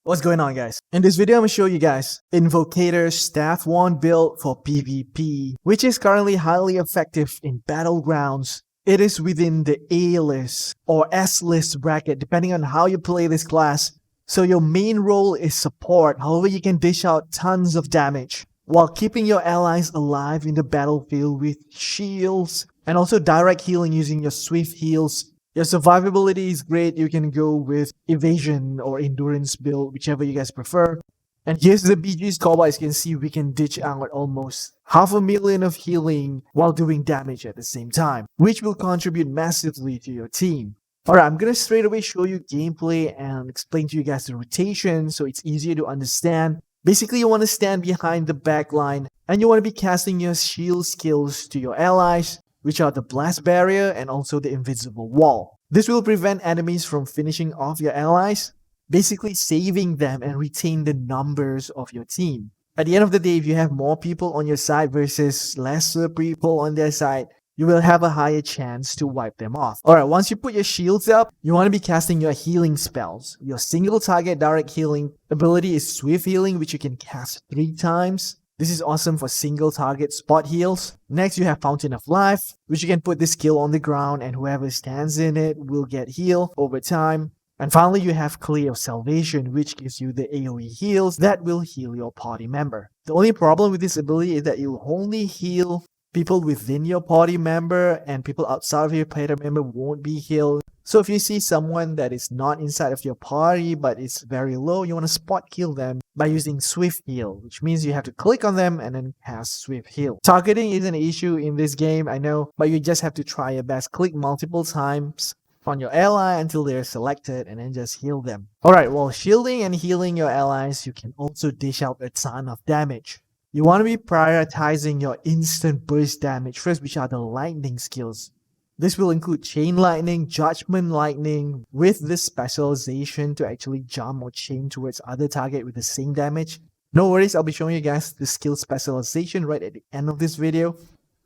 What's going on, guys? In this video, I'm going to show you guys Invocator's Staff Wand build for PvP, which is currently highly effective in Battlegrounds. It is within the A-list or S-list bracket, depending on how you play this class. So your main role is support, however you can dish out tons of damage, while keeping your allies alive in the battlefield with shields, and also direct healing using your swift heals. Your survivability is great. You can go with evasion or endurance build, whichever you guys prefer. And here's the BG's callback. As you can see, we can dish out almost 500,000 of healing while doing damage at the same time, which will contribute massively to your team. Alright, I'm gonna straight away show you gameplay and explain to you guys the rotation so it's easier to understand. Basically, you want to stand behind the back line and you want to be casting your shield skills to your allies, which are the blast barrier and also the invisible wall. This will prevent enemies from finishing off your allies, basically saving them and retain the numbers of your team. At the end of the day, if you have more people on your side versus lesser people on their side, you will have a higher chance to wipe them off. Alright, once you put your shields up, you want to be casting your healing spells. Your single target direct healing ability is Swift Healing, which you can cast 3 times. This is awesome for single target spot heals. Next, you have Fountain of Life, which you can put this skill on the ground and whoever stands in it will get healed over time. And finally, you have Clay of Salvation, which gives you the AoE heals that will heal your party member. The only problem with this ability is that you only heal people within your party member and people outside of your party member won't be healed. So if you see someone that is not inside of your party but is very low, you want to spot kill them by using Swift Heal, which means you have to click on them and then cast Swift Heal. Targeting is an issue in this game, I know, but you just have to try your best. Click multiple times on your ally until they're selected and then just heal them. Alright, while shielding and healing your allies, you can also dish out a ton of damage. You want to be prioritizing your instant burst damage first, which are the lightning skills. This will include Chain Lightning, Judgment Lightning, with this specialization to actually jump or chain towards other target with the same damage. No worries, I'll be showing you guys the skill specialization right at the end of this video.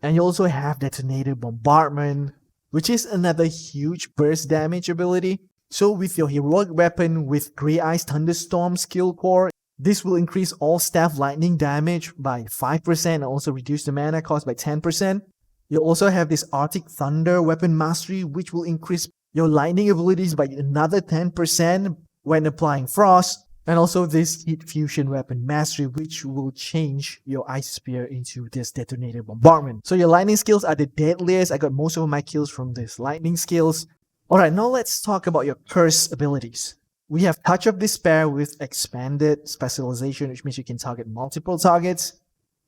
And you also have Detonator Bombardment, which is another huge burst damage ability. So with your heroic weapon with Grey Ice Thunderstorm skill core, this will increase all staff lightning damage by 5% and also reduce the mana cost by 10%. You'll also have this Arctic Thunder Weapon Mastery, which will increase your lightning abilities by another 10% when applying Frost. And also this Heat Fusion Weapon Mastery, which will change your Ice Spear into this Detonator Bombardment. So your lightning skills are the deadliest. I got most of my kills from these lightning skills. Alright, now let's talk about your curse abilities. We have Touch of Despair with expanded specialization, which means you can target multiple targets.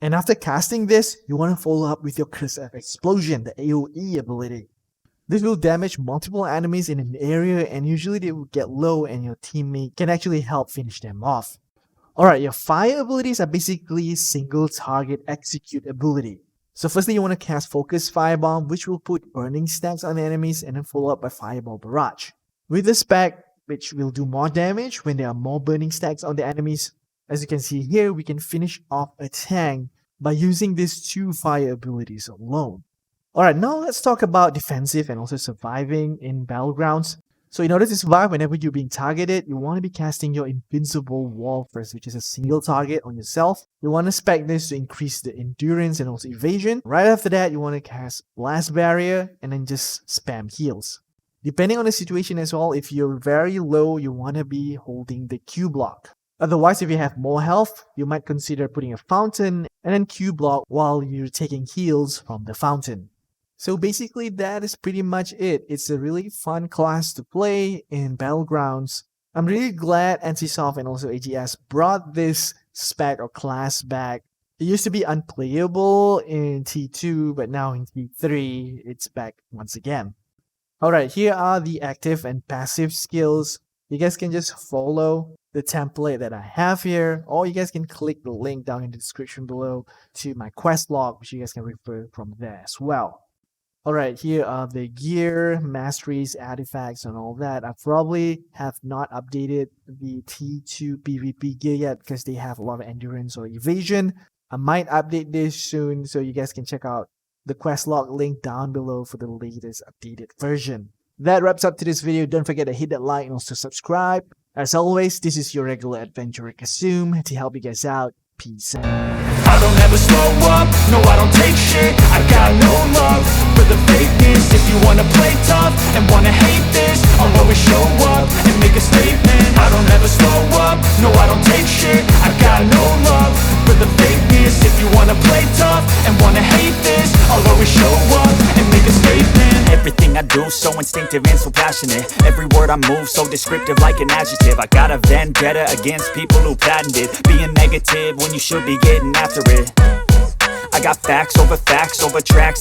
And after casting this, you want to follow up with your Curse of Explosion, the AoE ability. This will damage multiple enemies in an area and usually they will get low and your teammate can actually help finish them off. Alright, your fire abilities are basically single target execute ability. So firstly, you want to cast Focus Firebomb, which will put burning stacks on enemies and then follow up by Fireball Barrage. With the spec, which will do more damage when there are more burning stacks on the enemies. As you can see here, we can finish off a tank by using these 2 fire abilities alone. Alright, now let's talk about defensive and also surviving in Battlegrounds. So in order to survive whenever you're being targeted, you want to be casting your Invincible Wall first, which is a single target on yourself. You want to spec this to increase the endurance and also evasion. Right after that, you want to cast Blast Barrier and then just spam heals. Depending on the situation as well, if you're very low, you want to be holding the Q block. Otherwise, if you have more health, you might consider putting a fountain and then Q block while you're taking heals from the fountain. So basically, that is pretty much it. It's a really fun class to play in Battlegrounds. I'm really glad NCSoft and also AGS brought this spec or class back. It used to be unplayable in T2, but now in T3, it's back once again. Alright, here are the active and passive skills. You guys can just follow the template that I have here, or you guys can click the link down in the description below to my quest log, which you guys can refer from there as well. Alright, here are the gear, masteries, artifacts, and all that. I probably have not updated the T2 PvP gear yet because they have a lot of endurance or evasion. I might update this soon, so you guys can check out the quest log link down below for the latest updated version. That wraps up today's video. Don't forget to hit that like and also subscribe. As always, this is your regular adventurer Kasum to help you guys out. Peace out. I don't ever slow up, no I don't take shit. I got no love for the fakeness. If you wanna play tough and wanna hate this, I'll always show up and make a statement. I don't ever slow up, no I don't take shit. I got no love for the fakeness. If you wanna play tough and wanna hate this, I'll always show up and make a statement. Everything I do so instinctive and so passionate. Every word I move so descriptive like an adjective. I got a vendetta against people who patented being negative when you should be getting after it. I got facts over tracks.